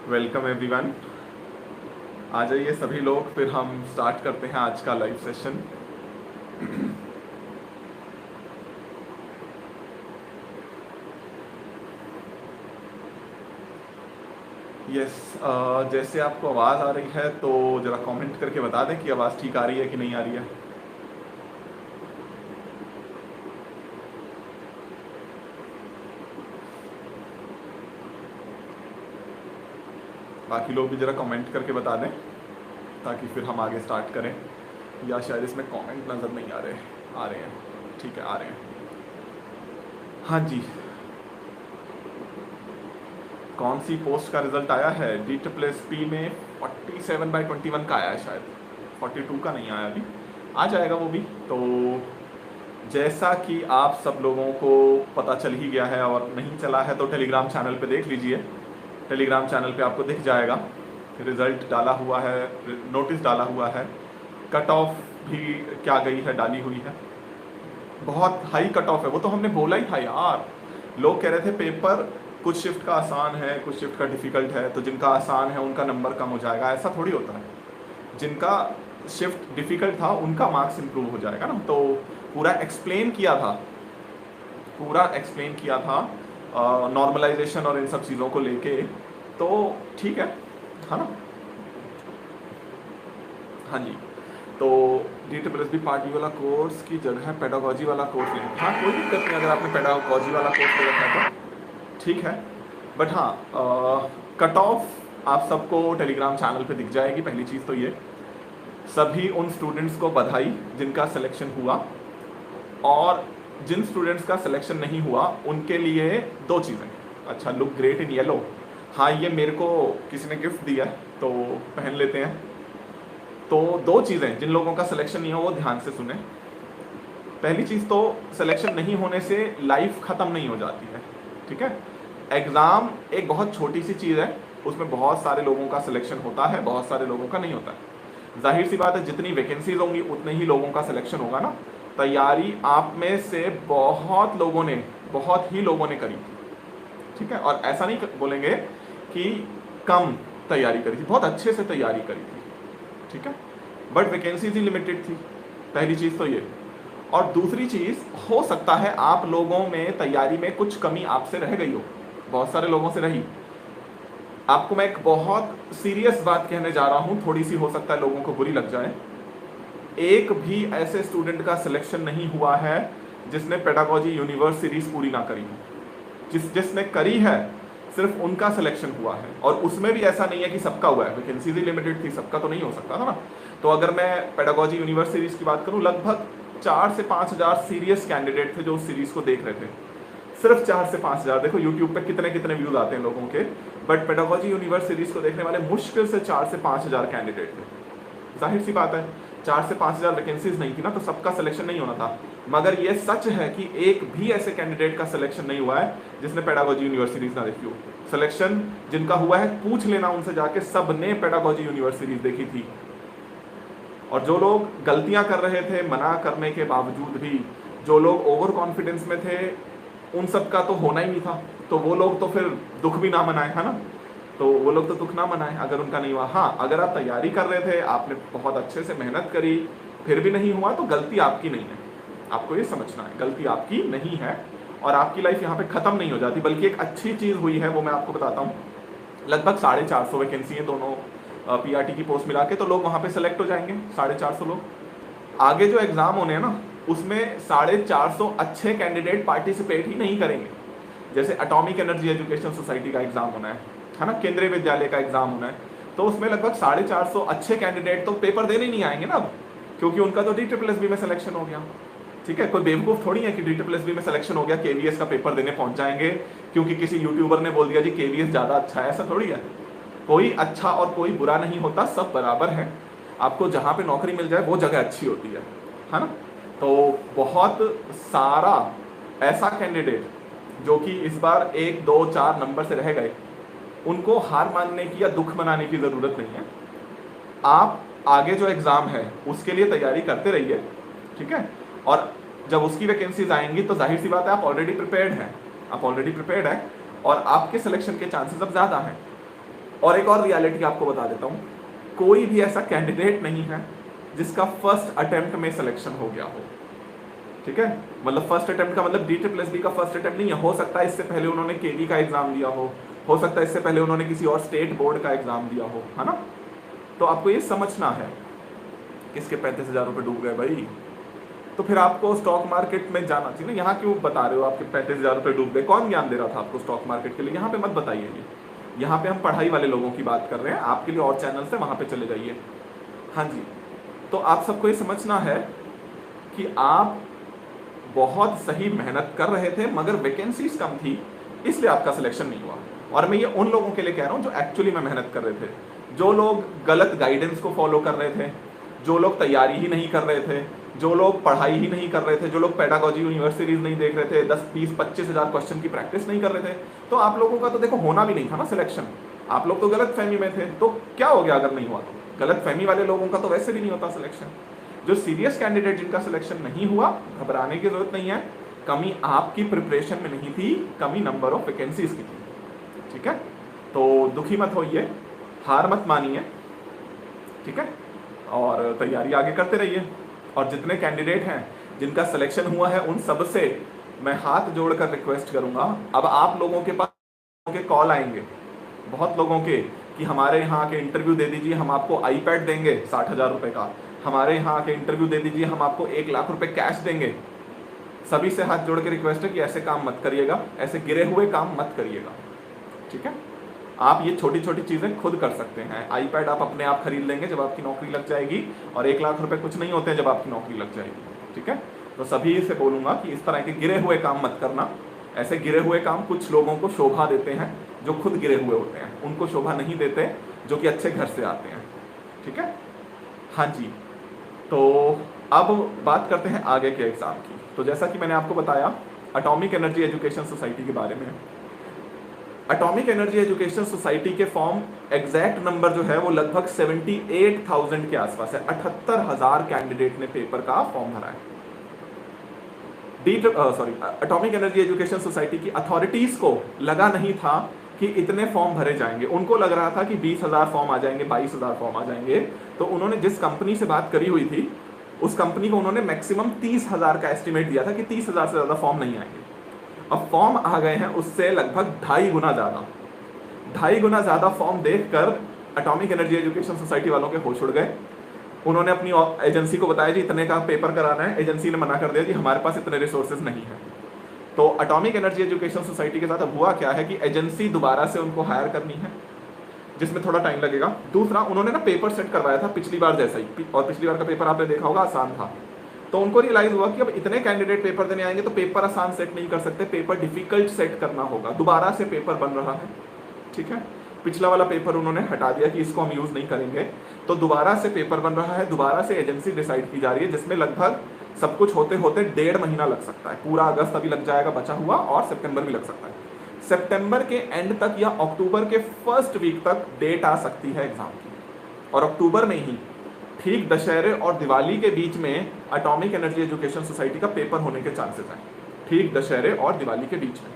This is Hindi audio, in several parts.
Welcome everyone. आ जाइए सभी लोग, फिर हम स्टार्ट करते हैं आज का लाइव सेशन। यस, जैसे आपको आवाज़ आ रही है तो ज़रा कमेंट करके बता दें कि आवाज़ ठीक आ रही है कि नहीं आ रही है। बाकी लोग भी ज़रा कमेंट करके बता दें ताकि फिर हम आगे स्टार्ट करें। या शायद इसमें कमेंट नज़र नहीं आ रहे हैं। ठीक है, आ रहे हैं। हाँ जी, कौन सी पोस्ट का रिजल्ट आया है? DSSP में 47/21 का आया है, शायद 42 का नहीं आया अभी, आ जाएगा वो भी। तो जैसा कि आप सब लोगों को पता चल ही गया है, और नहीं चला है तो टेलीग्राम चैनल पे देख लीजिए। टेलीग्राम चैनल पे आपको दिख जाएगा, रिजल्ट डाला हुआ है, नोटिस डाला हुआ है, कट ऑफ भी क्या गई है, डाली हुई है। बहुत हाई कट ऑफ है, वो तो हमने बोला ही था यार। लोग कह रहे थे पेपर कुछ शिफ्ट का आसान है, कुछ शिफ्ट का डिफिकल्ट है, तो जिनका आसान है उनका नंबर कम हो जाएगा। ऐसा थोड़ी होता है, जिनका शिफ्ट डिफिकल्ट था उनका मार्क्स इंप्रूव हो जाएगा ना। तो पूरा एक्सप्लेन किया था, नॉर्मलाइजेशन और इन सब चीज़ों को लेके। तो ठीक है ना। हाँ जी, तो DSSP पार्ट बी वाला कोर्स की जगह पेडागोजी वाला कोर्स लें। हाँ, कोई दिक्कत नहीं अगर आपने पेडागोजी वाला कोर्स ले रखा है तो ठीक है। बट हाँ, कट ऑफ आप सबको टेलीग्राम चैनल पे दिख जाएगी। पहली चीज़ तो ये, सभी उन स्टूडेंट्स को बधाई जिनका सिलेक्शन हुआ, और जिन स्टूडेंट्स का सिलेक्शन नहीं हुआ उनके लिए दो चीज़ें। अच्छा, लुक ग्रेट इन येलो। हाँ, ये मेरे को किसी ने गिफ्ट दिया है तो पहन लेते हैं। तो दो चीज़ें, जिन लोगों का सिलेक्शन नहीं हो वो ध्यान से सुने। पहली चीज़ तो, सिलेक्शन नहीं होने से लाइफ ख़त्म नहीं हो जाती है, ठीक है। एग्ज़ाम एक बहुत छोटी सी चीज़ है, उसमें बहुत सारे लोगों का सिलेक्शन होता है, बहुत सारे लोगों का नहीं होता है। जाहिर सी बात है, जितनी वैकेंसीज होंगी उतने ही लोगों का सिलेक्शन होगा ना। तैयारी आप में से बहुत ही लोगों ने करी थी, ठीक है। और ऐसा नहीं बोलेंगे कि कम तैयारी करी थी, बहुत अच्छे से तैयारी करी थी, ठीक है। बट वैकेंसीज ही लिमिटेड थी, पहली चीज़ तो ये। और दूसरी चीज़, हो सकता है आप लोगों में तैयारी में कुछ कमी आपसे रह गई हो, बहुत सारे लोगों से रही। आपको मैं एक बहुत सीरियस बात कहने जा रहा हूं, थोड़ी सी हो सकता है लोगों को बुरी लग जाए। एक भी ऐसे स्टूडेंट का सिलेक्शन नहीं हुआ है जिसने पेडागोजी यूनिवर्स सीरीज पूरी ना करी हो। जिसने करी है सिर्फ उनका सिलेक्शन हुआ है, और उसमें भी ऐसा नहीं है कि सबका हुआ है, वैकेंसीज ही लिमिटेड थी, सबका तो नहीं हो सकता था ना। तो अगर मैं पेडागोजी यूनिवर्स सीरीज की बात करूं, लगभग 4 से 5 हज़ार सीरियस कैंडिडेट थे जो उस सीरीज को देख रहे थे। सिर्फ 4 से 5 हज़ार। देखो यूट्यूब पे कितने कितने व्यूज आते हैं लोगों के, बट पेडागोजी यूनिवर्स सीरीज को देखने वाले मुश्किल से 4 से 5 हज़ार कैंडिडेट थे। जाहिर सी बात है, 4 से 5 हज़ार वैकेंसीज नहीं थी ना, तो सबका सिलेक्शन नहीं होना था। मगर ये सच है कि एक भी ऐसे कैंडिडेट का सिलेक्शन नहीं हुआ है जिसने पेडागोजी यूनिवर्स सीरीज ना देखी हो। सिलेक्शन जिनका हुआ है, पूछ लेना उनसे जाके, सबने पेडागोजी यूनिवर्स सीरीज देखी थी। और जो लोग गलतियां कर रहे थे मना करने के बावजूद भी, जो लोग ओवर कॉन्फिडेंस में थे, उन सब का तो होना ही नहीं था। तो वो लोग तो फिर दुख भी ना मनाए, है ना। तो वो लोग तो दुख ना मनाए अगर उनका नहीं हुआ। हाँ, अगर आप तैयारी कर रहे थे, आपने बहुत अच्छे से मेहनत करी, फिर भी नहीं हुआ, तो गलती आपकी नहीं है। आपको ये समझना है, गलती आपकी नहीं है, और आपकी लाइफ यहाँ पे खत्म नहीं हो जाती, बल्कि एक अच्छी चीज़ हुई है। वो मैं आपको बताता हूँ। लगभग 450 वैकेंसी है दोनों PRT की पोस्ट मिला के, तो लोग वहाँ पे सेलेक्ट हो जाएंगे, 450 लोग। आगे जो एग्ज़ाम होने हैं ना, उसमें 450 अच्छे कैंडिडेट पार्टिसिपेट ही नहीं करेंगे। जैसे एटॉमिक एनर्जी एजुकेशन सोसाइटी का एग्ज़ाम होना है ना, केंद्रीय विद्यालय का एग्ज़ाम होना है, तो उसमें लगभग 450 अच्छे कैंडिडेट तो पेपर देने नहीं आएंगे ना अब, क्योंकि उनका तो DSSB में सिलेक्शन हो गया, ठीक है। कोई बेवकूफ़ थोड़ी है कि DSSB में सिलेक्शन हो गया KVS का पेपर देने पहुंच जाएंगे क्योंकि किसी यूट्यूबर ने बोल दिया जी KVS ज़्यादा अच्छा है। ऐसा थोड़ी है। कोई अच्छा और कोई बुरा नहीं होता, सब बराबर है। आपको जहाँ पे नौकरी मिल जाए वो जगह अच्छी होती है ना। तो बहुत सारा ऐसा कैंडिडेट जो कि इस बार 1, 2, 4 नंबर से रह गए, उनको हार मानने की या दुख मनाने की ज़रूरत नहीं है। आप आगे जो एग्ज़ाम है उसके लिए तैयारी करते रहिए, ठीक है। और जब उसकी वैकेंसीज आएंगी तो जाहिर सी बात है, आप ऑलरेडी प्रिपेयर्ड हैं, और आपके सिलेक्शन के चांसेस अब ज़्यादा हैं। और एक और रियलिटी आपको बता देता हूँ, कोई भी ऐसा कैंडिडेट नहीं है जिसका फर्स्ट अटेम्प्ट में सिलेक्शन हो गया हो। ठीक है, मतलब फर्स्ट अटेम्प्ट का मतलब DSSB का फर्स्ट अटेम्प्ट नहीं है। हो सकता है इससे पहले उन्होंने KV का एग्जाम दिया हो सकता है इससे पहले उन्होंने किसी और स्टेट बोर्ड का एग्जाम दिया हो, है ना। तो आपको ये समझना है, किसके 35,000 रुपये डूब गए भाई, तो फिर आपको स्टॉक मार्केट में जाना चाहिए ना। यहाँ क्यों बता रहे हो आपके 35,000 रुपये डूब गए, कौन ज्ञान दे रहा था आपको स्टॉक मार्केट के लिए, यहाँ पे मत बताइए। ये यहाँ पे हम पढ़ाई वाले लोगों की बात कर रहे हैं, आपके लिए और चैनल से वहाँ पे चले जाइए। हाँ जी, तो आप सबको ये समझना है कि आप बहुत सही मेहनत कर रहे थे मगर वैकेंसीज कम थी, इसलिए आपका सिलेक्शन नहीं हुआ। और मैं ये उन लोगों के लिए कह रहा हूँ जो एक्चुअली में मेहनत कर रहे थे, जो लोग गलत गाइडेंस को फॉलो कर रहे थे, जो लोग तैयारी ही नहीं कर रहे थे, जो लोग पढ़ाई ही नहीं कर रहे थे, जो लोग पेडागॉजी यूनिवर्सिटीज नहीं देख रहे थे, 10, 20, 25,000 क्वेश्चन की प्रैक्टिस नहीं कर रहे थे, तो आप लोगों का तो देखो होना भी नहीं था ना सिलेक्शन। आप लोग तो गलत फहमी में थे, तो क्या हो गया अगर नहीं हुआ तो। गलत फहमी वाले लोगों का तो वैसे भी नहीं होता सिलेक्शन। जो सीरियस कैंडिडेट जिनका सिलेक्शन नहीं हुआ, घबराने की जरूरत नहीं है। कमी आपकी प्रिपरेशन में नहीं थी, कमी नंबर ऑफ वैकेंसीज की थी। ठीक है, तो दुखी मत होइए, हार मत मानिए, ठीक है, और तैयारी आगे करते रहिए। और जितने कैंडिडेट हैं जिनका सिलेक्शन हुआ है उन सब से मैं हाथ जोड़कर रिक्वेस्ट करूंगा, अब आप लोगों के पास के कॉल आएंगे बहुत लोगों के कि हमारे यहाँ के इंटरव्यू दे दीजिए, हम आपको iPad देंगे 60,000 रुपये का, हमारे यहाँ के इंटरव्यू दे दीजिए, हम आपको 1 लाख रुपए कैश देंगे। सभी से हाथ जोड़ के रिक्वेस्ट है कि ऐसे काम मत करिएगा, ऐसे गिरे हुए काम मत करिएगा। ठीक है, आप ये छोटी छोटी चीजें खुद कर सकते हैं। iPad आप अपने आप खरीद लेंगे जब आपकी नौकरी लग जाएगी, और 1 लाख रुपए कुछ नहीं होते हैं जब आपकी नौकरी लग जाएगी। ठीक है, तो सभी से बोलूंगा कि इस तरह के गिरे हुए काम मत करना। ऐसे गिरे हुए काम कुछ लोगों को शोभा देते हैं जो खुद गिरे हुए होते हैं, उनको शोभा नहीं देते जो कि अच्छे घर से आते हैं। ठीक है, हाँ जी, तो अब बात करते हैं आगे के एग्जाम की। तो जैसा कि मैंने आपको बताया एटॉमिक एनर्जी एजुकेशन सोसाइटी के बारे में। एटॉमिक एनर्जी एजुकेशन सोसाइटी के फॉर्म एग्जैक्ट नंबर जो है वो लगभग 78,000 के आसपास है। 78,000 कैंडिडेट ने पेपर का फॉर्म भरा है। एटॉमिक एनर्जी एजुकेशन सोसाइटी की अथॉरिटीज को लगा नहीं था कि इतने फॉर्म भरे जाएंगे। उनको लग रहा था कि 20,000 फॉर्म आ जाएंगे, 22,000 फॉर्म आ जाएंगे। तो उन्होंने जिस कंपनी से बात करी हुई थी उस कंपनी को उन्होंने मैक्सिमम 30,000 का एस्टिमेट दिया था कि 30,000 से ज्यादा फॉर्म नहीं आएंगे। अब फॉर्म आ गए हैं उससे लगभग 2.5 गुना ज्यादा। 2.5 गुना ज्यादा फॉर्म देखकर एटॉमिक एनर्जी एजुकेशन सोसाइटी वालों के होश उड़ गए। उन्होंने अपनी एजेंसी को बताया जी इतने का पेपर कराना है। एजेंसी ने मना कर दिया जी हमारे पास इतने रिसोर्सेज नहीं है। तो एटॉमिक एनर्जी एजुकेशन सोसाइटी के साथ अब हुआ क्या है कि एजेंसी दोबारा से उनको हायर करनी है, जिसमें थोड़ा टाइम लगेगा। दूसरा, उन्होंने ना पेपर सेट करवाया था पिछली बार जैसा ही, और पिछली बार का पेपर आपने देखा होगा आसान था। तो उनको रियलाइज हुआ कि अब इतने कैंडिडेट पेपर देने आएंगे तो पेपर आसान सेट नहीं कर सकते, पेपर डिफिकल्ट सेट करना होगा। दोबारा से पेपर बन रहा है। ठीक है, पिछला वाला पेपर उन्होंने हटा दिया कि इसको हम यूज नहीं करेंगे, तो दोबारा से पेपर बन रहा है। दोबारा से एजेंसी डिसाइड की जा रही है, जिसमें लगभग सब कुछ होते होते 1.5 महीना लग सकता है। पूरा अगस्त अभी लग जाएगा बचा हुआ, और सितंबर भी लग सकता है। सितंबर के एंड तक या अक्टूबर के फर्स्ट वीक तक डेट आ सकती है एग्जाम की, और अक्टूबर में ही ठीक दशहरे और दिवाली के बीच में एटॉमिक एनर्जी एजुकेशन सोसाइटी का पेपर होने के चांसेस हैं। ठीक दशहरे और दिवाली के बीच में।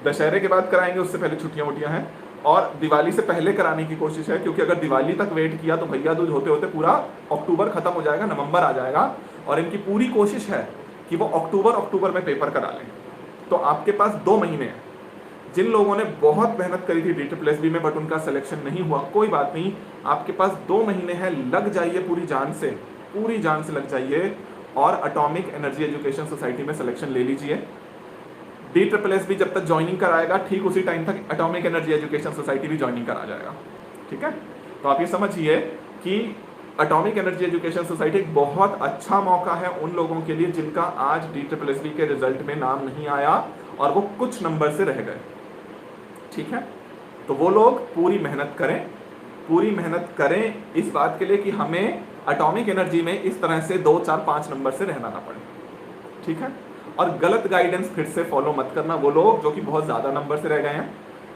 दशहरे के बाद कराएंगे, उससे पहले छुट्टियां वुट्टियां हैं, और दिवाली से पहले कराने की कोशिश है, क्योंकि अगर दिवाली तक वेट किया तो भैया दूज होते होते पूरा अक्टूबर खत्म हो जाएगा, नवंबर आ जाएगा। और इनकी पूरी कोशिश है कि वो अक्टूबर में पेपर करा लें। तो आपके पास 2 महीने हैं। जिन लोगों ने बहुत मेहनत करी थी DSSB में बट उनका सिलेक्शन नहीं हुआ, कोई बात नहीं, आपके पास 2 महीने हैं, लग जाइए पूरी जान से लग जाइए, और एटॉमिक एनर्जी एजुकेशन सोसाइटी में सिलेक्शन ले लीजिए। DSSB जब तक ज्वाइनिंग कराएगा ठीक उसी टाइम तक एटॉमिक एनर्जी एजुकेशन सोसाइटी भी ज्वाइनिंग करा जाएगा। ठीक है, तो आप ये समझिए कि एटॉमिक एनर्जी एजुकेशन सोसाइटी एक बहुत अच्छा मौका है उन लोगों के लिए जिनका आज DSSB के रिजल्ट में नाम नहीं आया और वो कुछ नंबर से रह गए। ठीक है, तो वो लोग पूरी मेहनत करें इस बात के लिए कि हमें एटॉमिक एनर्जी में इस तरह से 2, 4, 5 नंबर से रहना ना पड़े। ठीक है, और गलत गाइडेंस फिर से फॉलो मत करना। वो लोग जो कि बहुत ज्यादा नंबर से रह गए हैं,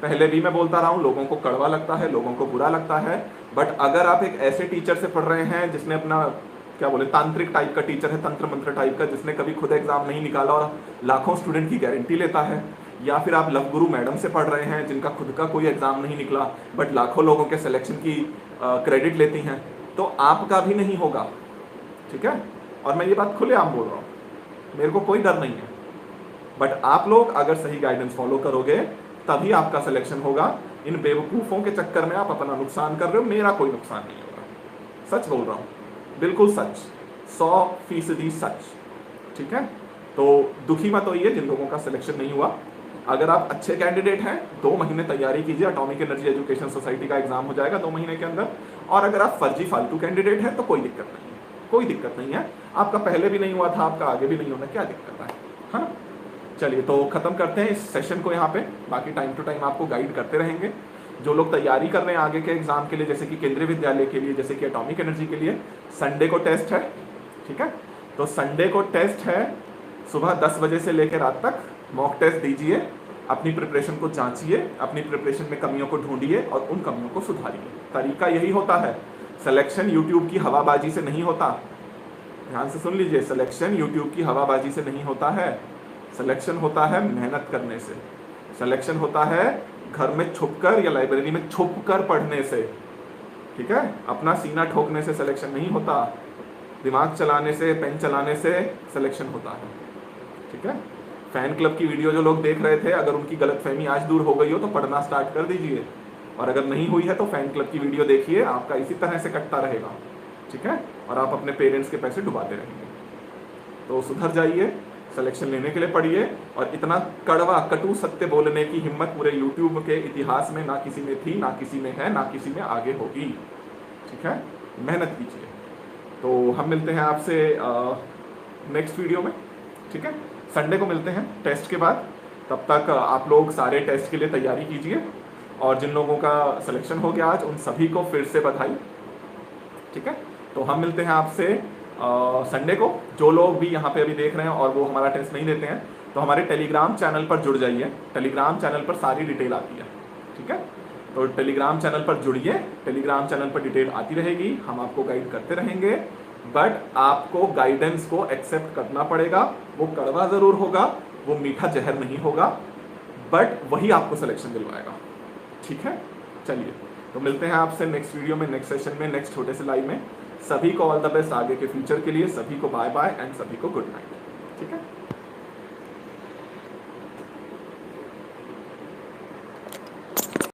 पहले भी मैं बोलता रहा हूँ, लोगों को कड़वा लगता है, लोगों को बुरा लगता है, बट अगर आप एक ऐसे टीचर से पढ़ रहे हैं जिसने अपना क्या बोले तांत्रिक टाइप का टीचर है, तंत्र मंत्र टाइप का, जिसने कभी खुद एग्जाम नहीं निकाला और लाखों स्टूडेंट की गारंटी लेता है, या फिर आप लव गुरु मैडम से पढ़ रहे हैं जिनका खुद का कोई एग्जाम नहीं निकला बट लाखों लोगों के सिलेक्शन की क्रेडिट लेती हैं, तो आपका भी नहीं होगा, ठीक है। और मैं ये बात खुलेआम बोल रहा हूँ, मेरे को कोई डर नहीं है, बट आप लोग अगर सही गाइडेंस फॉलो करोगे तभी आपका सिलेक्शन होगा। इन बेवकूफ़ों के चक्कर में आप अपना नुकसान कर रहे हो, मेरा कोई नुकसान नहीं होगा, सच बोल रहा हूँ, बिल्कुल सच, 100% सच, ठीक है। तो दुखी मत होइए जिन लोगों का सिलेक्शन नहीं हुआ। अगर आप अच्छे कैंडिडेट हैं 2 महीने तैयारी कीजिए, एटॉमिक एनर्जी एजुकेशन सोसाइटी का एग्जाम हो जाएगा 2 महीने के अंदर। और अगर आप फर्जी फालतू कैंडिडेट हैं तो कोई दिक्कत नहीं है, कोई दिक्कत नहीं है। आपका पहले भी नहीं हुआ था, आपका आगे भी नहीं होना, क्या दिक्कत है, हाँ। चलिए तो खत्म करते हैं इस सेशन को यहाँ पे। बाकी टाइम टू टाइम आपको गाइड करते रहेंगे। जो लोग तैयारी कर रहे हैं आगे के एग्जाम के लिए, जैसे कि केंद्रीय विद्यालय के लिए, जैसे कि एटॉमिक एनर्जी के लिए, संडे को टेस्ट है, ठीक है। तो संडे को टेस्ट है, सुबह 10 बजे से लेकर रात तक मॉक टेस्ट दीजिए, अपनी प्रिपरेशन को जांचिए, अपनी प्रिपरेशन में कमियों को ढूंढिए और उन कमियों को सुधारिए। तरीका यही होता है, सिलेक्शन यूट्यूब की हवाबाजी से नहीं होता, ध्यान से सुन लीजिए, सिलेक्शन यूट्यूब की हवाबाजी से नहीं होता है। सिलेक्शन होता है मेहनत करने से, सिलेक्शन होता है घर में छुपकर या लाइब्रेरी में छुपकर पढ़ने से, ठीक है। अपना सीना ठोकने से सिलेक्शन नहीं होता, दिमाग चलाने से, पेन चलाने से सिलेक्शन होता है, ठीक है। फैन क्लब की वीडियो जो लोग देख रहे थे, अगर उनकी गलतफहमी आज दूर हो गई हो तो पढ़ना स्टार्ट कर दीजिए, और अगर नहीं हुई है तो फैन क्लब की वीडियो देखिए, आपका इसी तरह से कटता रहेगा, ठीक है। और आप अपने पेरेंट्स के पैसे डुबाते रहेंगे। तो सुधर जाइए, सिलेक्शन लेने के लिए पढ़िए, और इतना कड़वा कटु सत्य बोलने की हिम्मत पूरे यूट्यूब के इतिहास में ना किसी में थी, ना किसी में है, ना किसी में आगे होगी, ठीक है। मेहनत कीजिए। तो हम मिलते हैं आपसे नेक्स्ट वीडियो में, ठीक है। संडे को मिलते हैं टेस्ट के बाद। तब तक आप लोग सारे टेस्ट के लिए तैयारी कीजिए, और जिन लोगों का सिलेक्शन हो गया आज उन सभी को फिर से बधाई, ठीक है। तो हम मिलते हैं आपसे संडे को। जो लोग भी यहाँ पे अभी देख रहे हैं और वो हमारा टेस्ट नहीं देते हैं, तो हमारे टेलीग्राम चैनल पर जुड़ जाइए, टेलीग्राम चैनल पर सारी डिटेल आती है, ठीक है। तो टेलीग्राम चैनल पर जुड़िए, टेलीग्राम चैनल पर डिटेल आती रहेगी, हम आपको गाइड करते रहेंगे, बट आपको गाइडेंस को एक्सेप्ट करना पड़ेगा। वो कड़वा जरूर होगा, वो मीठा जहर नहीं होगा, बट वही आपको सिलेक्शन दिलवाएगा, ठीक है। चलिए तो मिलते हैं आपसे नेक्स्ट वीडियो में, नेक्स्ट सेशन में, नेक्स्ट छोटे से लाइव में। सभी को ऑल द बेस्ट आगे के फ्यूचर के लिए, सभी को बाय बाय एंड सभी को गुड नाइट।